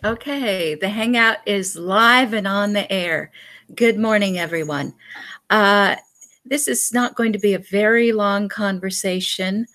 Okay, the Hangout is live and on the air. Good morning, everyone. This is not going to be a very long conversation,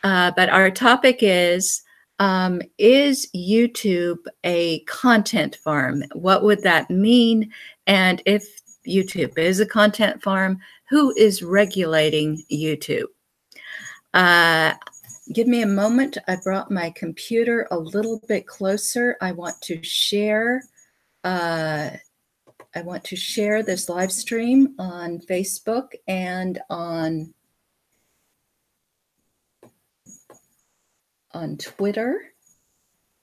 but our topic is YouTube a content farm? What would that mean? And if YouTube is a content farm, who is regulating YouTube? Give me a moment. I brought my computer a little bit closer. I want to share this live stream on Facebook and on Twitter.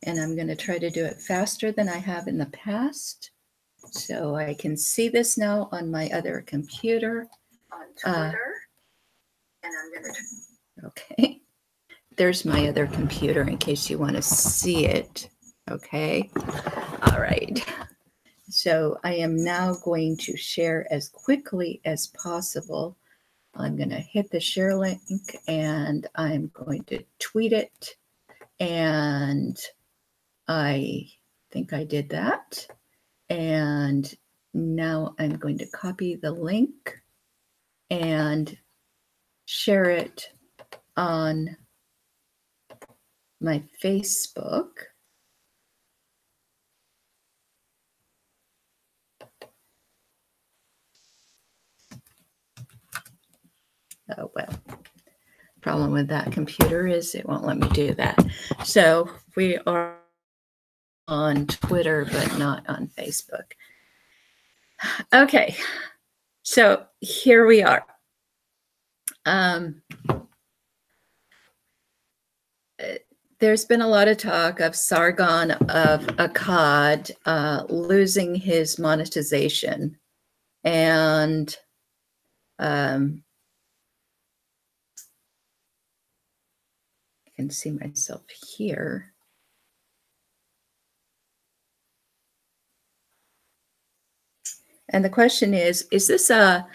And I'm going to try to do it faster than I have in the past. So I can see this now on my other computer. On Twitter. And I'm going to... Okay. There's my other computer in case you want to see it. Okay. All right. So I am now going to share as quickly as possible. I'm going to hit the share link and I'm going to tweet it. And I think I did that. And now I'm going to copy the link and share it on my Facebook. Oh, well, problem with that computer is it won't let me do that. So we are on Twitter, but not on Facebook. Okay, so here we are. There's been a lot of talk of Sargon of Akkad losing his monetization. And I can see myself here. And the question is this a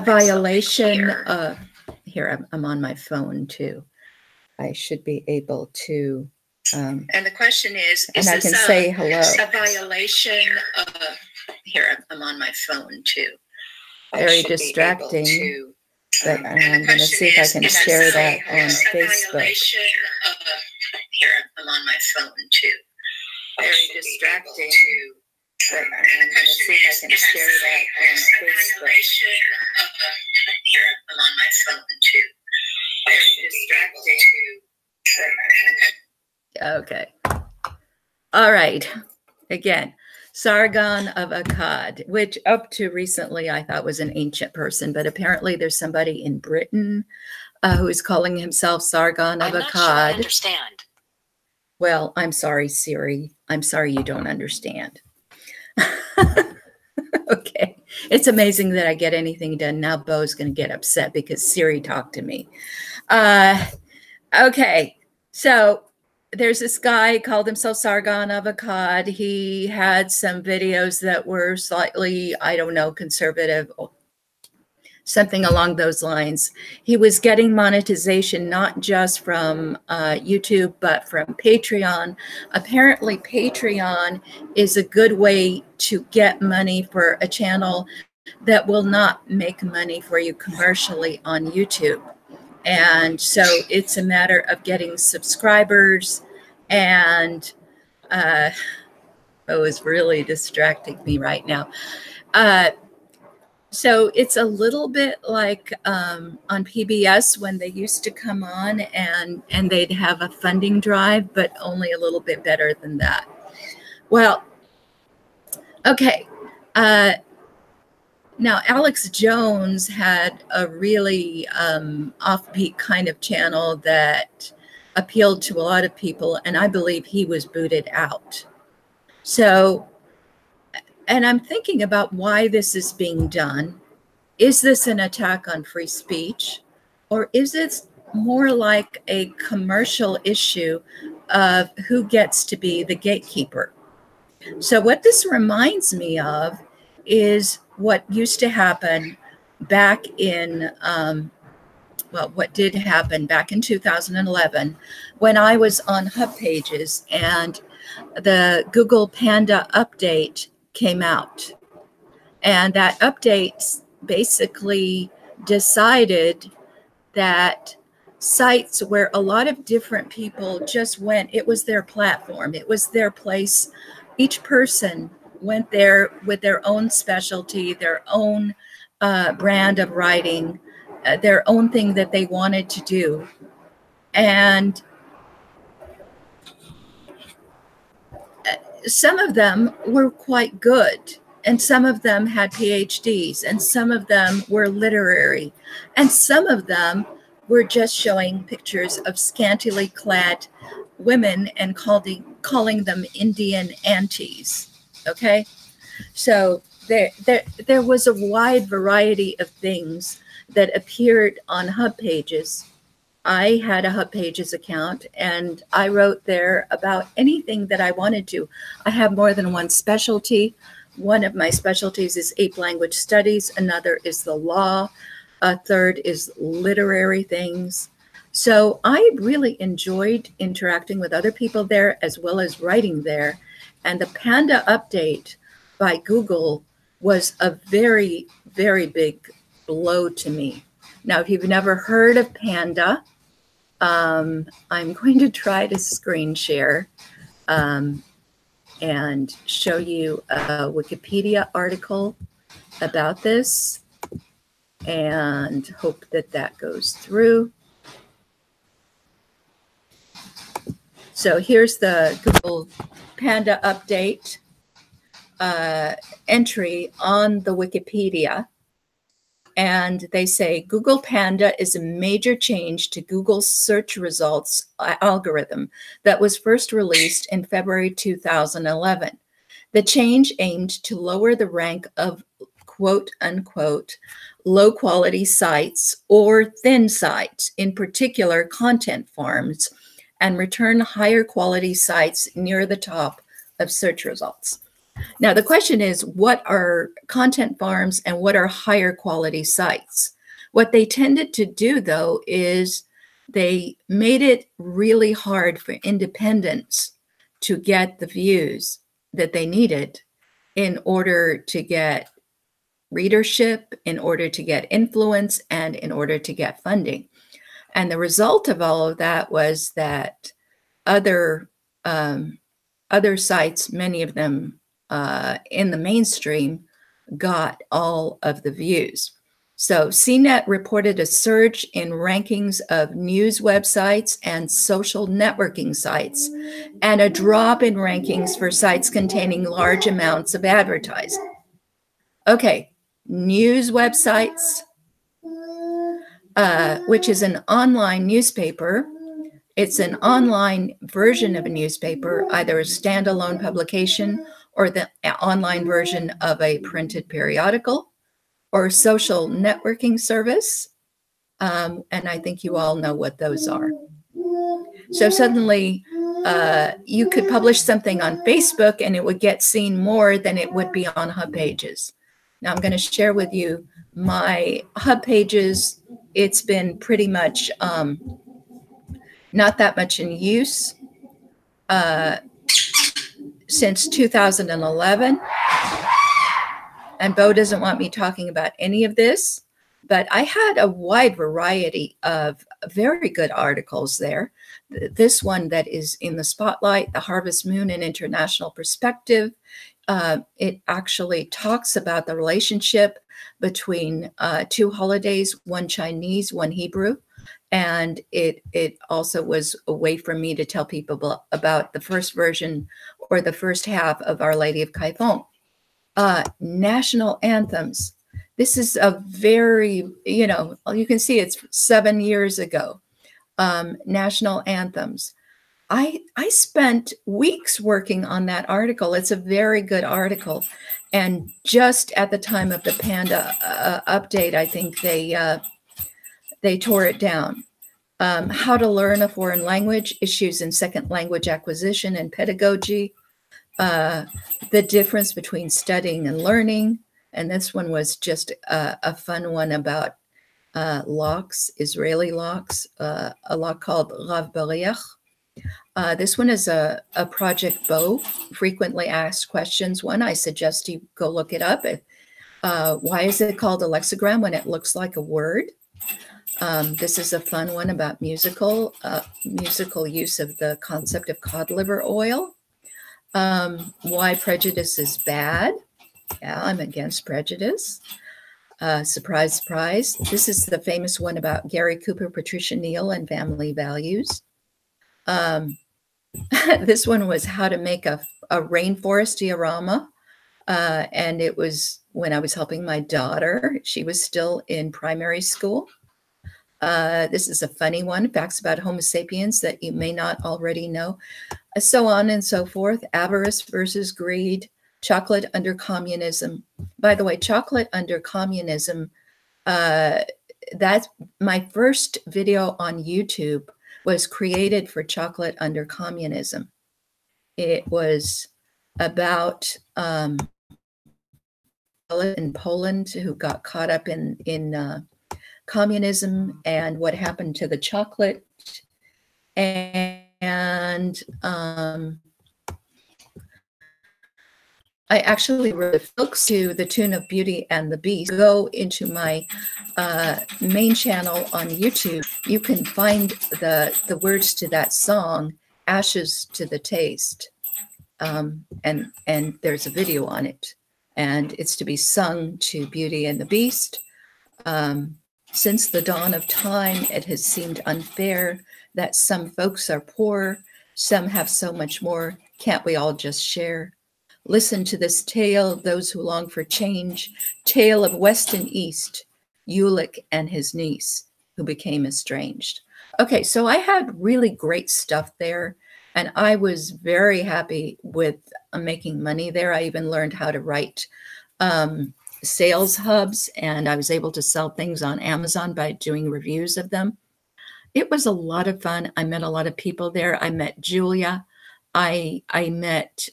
violation of, here, I'm on my phone too. I should be able to, and the question is and I can say hello. A violation of, here, I'm on my phone too. Very distracting, but I'm going to see if I can share that on Facebook. Here, I'm on my phone too. Very distracting, but I'm going to see if I can share that on Facebook. Here, I'm on my phone too. Very distracting. Okay. All right. Again, Sargon of Akkad, which up to recently I thought was an ancient person, but apparently there's somebody in Britain who is calling himself Sargon of Akkad. I'm not sure I understand. Well, I'm sorry, Siri. I'm sorry you don't understand. Okay. It's amazing that I get anything done. Now Bo's going to get upset because Siri talked to me. Okay. So there's this guy called himself Sargon of Akkad. He had some videos that were slightly, I don't know, conservative, something along those lines. He was getting monetization not just from YouTube, but from Patreon. Apparently, Patreon is a good way to get money for a channel that will not make money for you commercially on YouTube. And so it's a matter of getting subscribers, and it was really distracting me right now. So it's a little bit like on PBS when they used to come on and they'd have a funding drive, but only a little bit better than that. Well, okay. Now, Alex Jones had a really offbeat kind of channel that appealed to a lot of people, and I believe he was booted out. So, and I'm thinking about why this is being done. Is this an attack on free speech, or is it more like a commercial issue of who gets to be the gatekeeper? So what this reminds me of is what used to happen back in well, what did happen back in 2011 when I was on Hub Pages and the Google Panda update came out. And that update basically decided that sites where a lot of different people just went, it was their platform, it was their place. Each person went there with their own specialty, their own brand of writing, their own thing that they wanted to do. And some of them were quite good, and some of them had PhDs, and some of them were literary, and some of them were just showing pictures of scantily clad women and calling them Indian aunties. Okay, so there was a wide variety of things that appeared on Hub Pages. I had a Hub Pages account, and I wrote there about anything that I wanted to. I have more than one specialty. One of my specialties is ape language studies. Another is the law. A third is literary things. So I really enjoyed interacting with other people there as well as writing there. And the Panda update by Google was a very, very big blow to me. Now, if you've never heard of Panda, I'm going to try to screen share and show you a Wikipedia article about this and hope that that goes through. So here's the Google Panda update entry on the Wikipedia. And they say Google Panda is a major change to Google's search results algorithm that was first released in February 2011. The change aimed to lower the rank of quote unquote low quality sites or thin sites, in particular content farms, and return higher quality sites near the top of search results. Now, the question is, what are content farms and what are higher quality sites? What they tended to do, though, is they made it really hard for independents to get the views that they needed in order to get readership, in order to get influence, and in order to get funding. And the result of all of that was that other sites, many of them in the mainstream, got all of the views. So CNET reported a surge in rankings of news websites and social networking sites, and a drop in rankings for sites containing large amounts of advertising. Okay, news websites, which is an online newspaper. It's an online version of a newspaper, either a standalone publication or the online version of a printed periodical or social networking service. And I think you all know what those are. So suddenly you could publish something on Facebook and it would get seen more than it would be on Hub Pages. Now I'm going to share with you my Hub Pages. It's been pretty much not that much in use since 2011. And Bo doesn't want me talking about any of this, but I had a wide variety of very good articles there. This one that is in the spotlight, The Harvest Moon, an International Perspective. It actually talks about the relationship between two holidays, one Chinese, one Hebrew. And it also was a way for me to tell people about the first version or the first half of Our Lady of Kaifeng. National anthems. This is a very, you can see it's 7 years ago. National anthems. I spent weeks working on that article. It's a very good article. And just at the time of the Panda update, I think they tore it down. How to learn a foreign language, issues in second language acquisition and pedagogy, the difference between studying and learning. And this one was just a fun one about locks, Israeli locks, a lock called Rav Bariach. This one is a project bow, frequently asked questions one. I suggest you go look it up. Why is it called a lexigram when it looks like a word? This is a fun one about musical use of the concept of cod liver oil. Why prejudice is bad. Yeah, I'm against prejudice. Surprise, surprise. This is the famous one about Gary Cooper, Patricia Neal, and family values. This one was how to make a rainforest diorama. And it was when I was helping my daughter. She was still in primary school. This is a funny one, facts about Homo sapiens that you may not already know. So on and so forth, avarice versus greed, chocolate under communism. By the way, chocolate under communism, that's my first video on YouTube was created for chocolate under communism. It was about in Poland who got caught up in communism and what happened to the chocolate. And I actually wrote books to the tune of Beauty and the Beast. Go into my main channel on YouTube. You can find the words to that song, Ashes to the Taste. And there's a video on it. And it's to be sung to Beauty and the Beast. Since the dawn of time, it has seemed unfair that some folks are poor, some have so much more. Can't we all just share? Listen to this tale, those who long for change, tale of West and East, Ulick and his niece, who became estranged. Okay, so I had really great stuff there, and I was very happy with making money there. I even learned how to write sales hubs, and I was able to sell things on Amazon by doing reviews of them. It was a lot of fun. I met a lot of people there. I met Julia. I met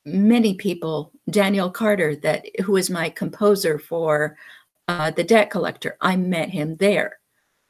many people, Daniel Carter, who is my composer for The Debt Collector. I met him there.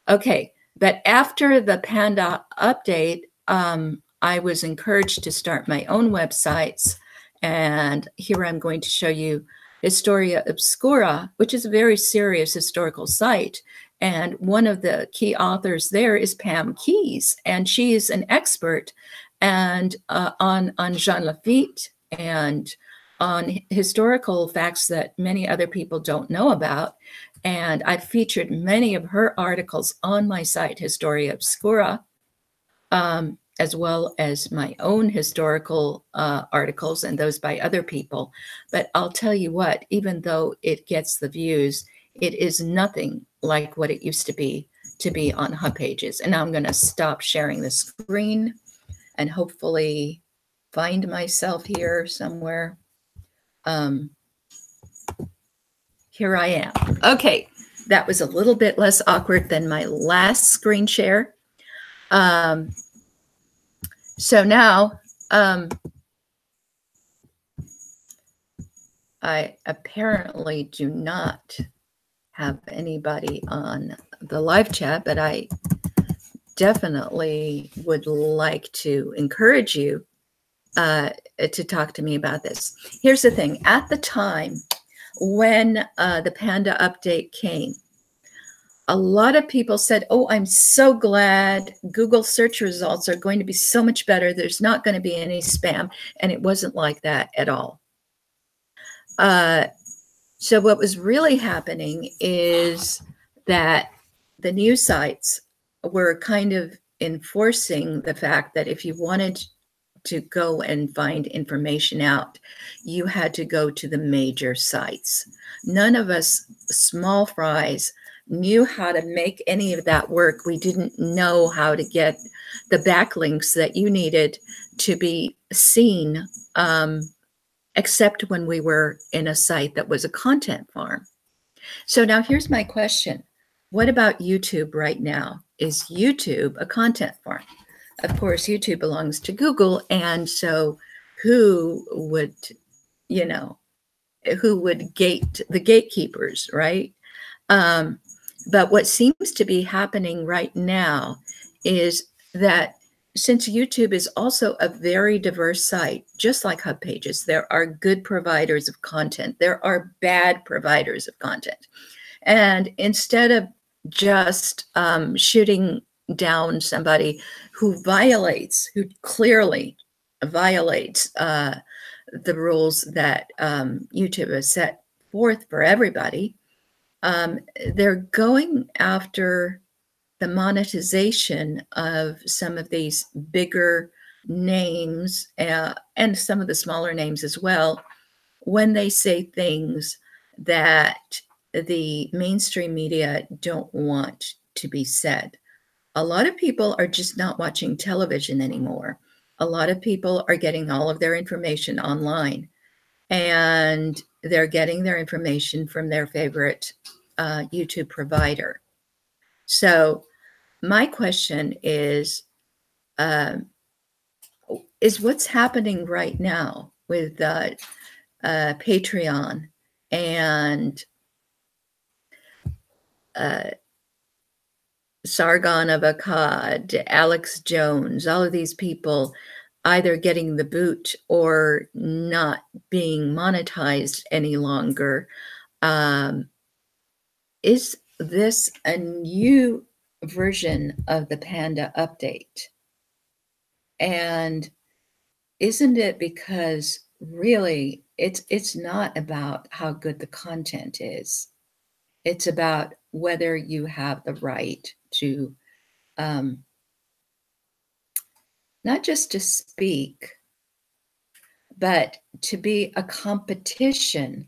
Okay, but after the Panda update, I was encouraged to start my own websites. And here I'm going to show you Historia Obscura, which is a very serious historical site. And one of the key authors there is Pam Keyes, and she is an expert and on Jean Lafitte and on historical facts that many other people don't know about. And I've featured many of her articles on my site, Historia Obscura, as well as my own historical articles and those by other people. But I'll tell you what, even though it gets the views, it is nothing like what it used to be on Hub Pages. And now I'm going to stop sharing the screen and hopefully find myself here somewhere. Here I am. Okay, that was a little bit less awkward than my last screen share. So now I apparently do not have anybody on the live chat, but I definitely would like to encourage you to talk to me about this. Here's the thing. At the time when the Panda update came, a lot of people said, oh, I'm so glad Google search results are going to be so much better. There's not going to be any spam. And it wasn't like that at all. So what was really happening is that the news sites were kind of enforcing the fact that if you wanted to go and find information out, you had to go to the major sites. None of us small fries knew how to make any of that work. We didn't know how to get the backlinks that you needed to be seen, except when we were in a site that was a content farm. So now here's my question. What about YouTube right now? Is YouTube a content farm? Of course, YouTube belongs to Google. And so who would, who would gate the gatekeepers, right? Um, but what seems to be happening right now is that since YouTube is also a very diverse site, just like Hub Pages, there are good providers of content. There are bad providers of content. And instead of just shooting down somebody who clearly violates the rules that YouTube has set forth for everybody, they're going after the monetization of some of these bigger names and some of the smaller names as well when they say things that the mainstream media don't want to be said. A lot of people are just not watching television anymore. A lot of people are getting all of their information online, and they're getting their information from their favorite YouTube provider. So my question is what's happening right now with Patreon and Sargon of Akkad, Alex Jones, all of these people either getting the boot or not being monetized any longer. Is this a new version of the Panda update? And isn't it because really it's not about how good the content is. It's about whether you have the right to not just to speak, but to be a competition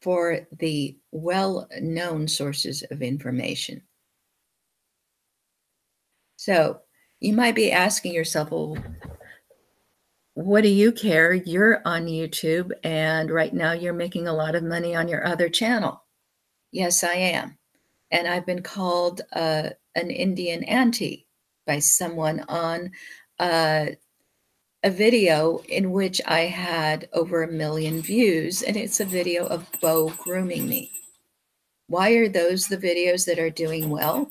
for the well-known sources of information. So you might be asking yourself, well, what do you care? You're on YouTube, and right now you're making a lot of money on your other channel. Yes, I am. And I've been called an Indian auntie by someone on a video in which I had over 1 million views, and it's a video of Bo grooming me. Why are those the videos that are doing well?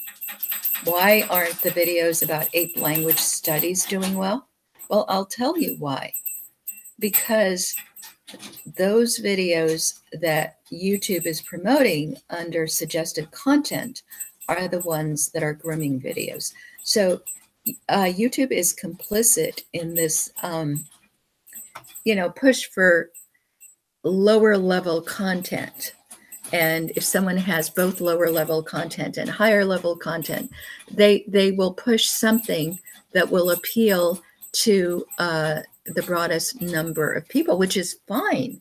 Why aren't the videos about ape language studies doing well? Well, I'll tell you why. Because those videos that YouTube is promoting under suggested content are the ones that are grooming videos. So YouTube is complicit in this, push for lower level content. And if someone has both lower level content and higher level content, they will push something that will appeal to the broadest number of people, which is fine.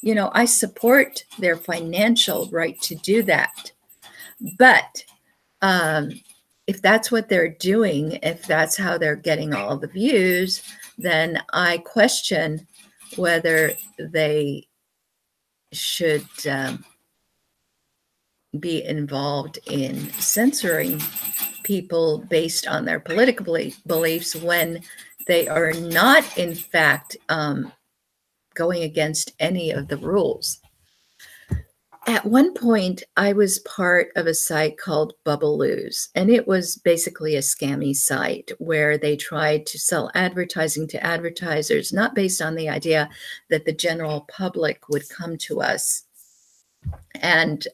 I support their financial right to do that. But if that's what they're doing, if that's how they're getting all the views, then I question whether they should be involved in censoring people based on their political beliefs when they are not, in fact, going against any of the rules. At one point, I was part of a site called Bubbaloo's, and it was basically a scammy site where they tried to sell advertising to advertisers, not based on the idea that the general public would come to us and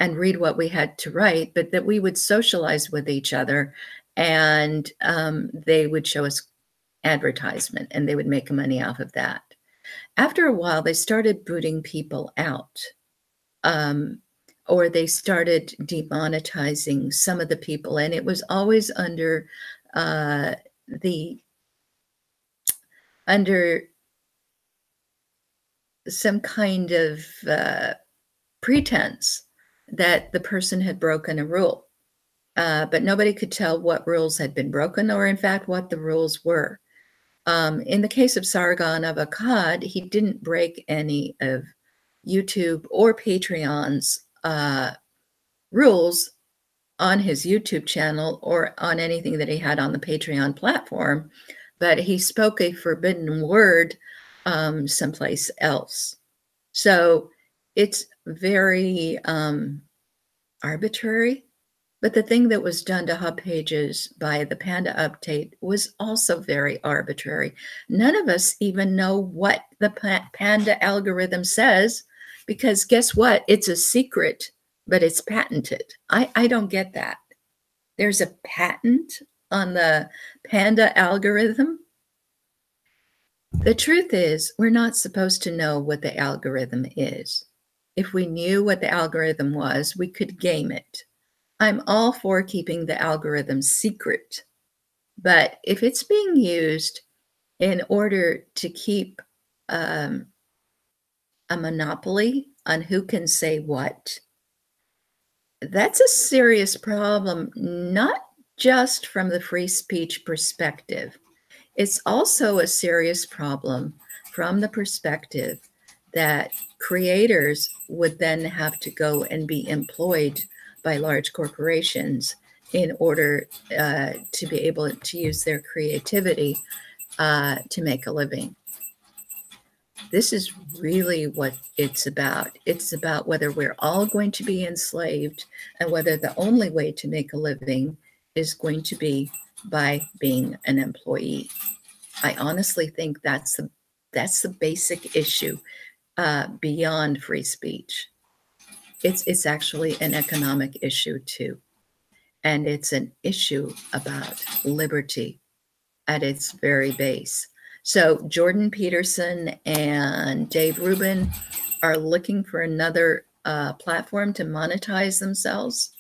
read what we had to write, but that we would socialize with each other, and they would show us advertisement and they would make money off of that. After a while, they started booting people out, or they started demonetizing some of the people, and it was always under some kind of pretense that the person had broken a rule, but nobody could tell what rules had been broken or, in fact, what the rules were. In the case of Sargon of Akkad, he didn't break any of YouTube or Patreon's rules on his YouTube channel or on anything that he had on the Patreon platform, but he spoke a forbidden word someplace else. So it's very arbitrary. But the thing that was done to hub pages by the Panda update was also very arbitrary. None of us even know what the Panda algorithm says, because guess what? It's a secret, but it's patented. I don't get that. There's a patent on the Panda algorithm. The truth is, we're not supposed to know what the algorithm is. If we knew what the algorithm was, we could game it. I'm all for keeping the algorithm secret, but if it's being used in order to keep a monopoly on who can say what, that's a serious problem, not just from the free speech perspective. It's also a serious problem from the perspective that creators would then have to go and be employed by large corporations in order to be able to use their creativity to make a living. This is really what it's about. It's about whether we're all going to be enslaved and whether the only way to make a living is going to be by being an employee. I honestly think that's the basic issue beyond free speech. It's actually an economic issue too. And it's an issue about liberty at its very base. So Jordan Peterson and Dave Rubin are looking for another platform to monetize themselves.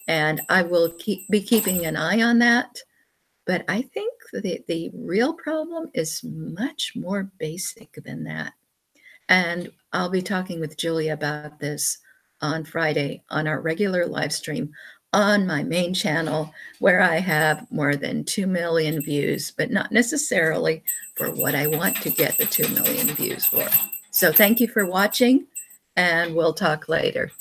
And I will be keeping an eye on that. But I think the real problem is much more basic than that. And I'll be talking with Julia about this on Friday on our regular live stream on my main channel, where I have more than 2 million views, but not necessarily for what I want to get the 2 million views for. So thank you for watching, and we'll talk later.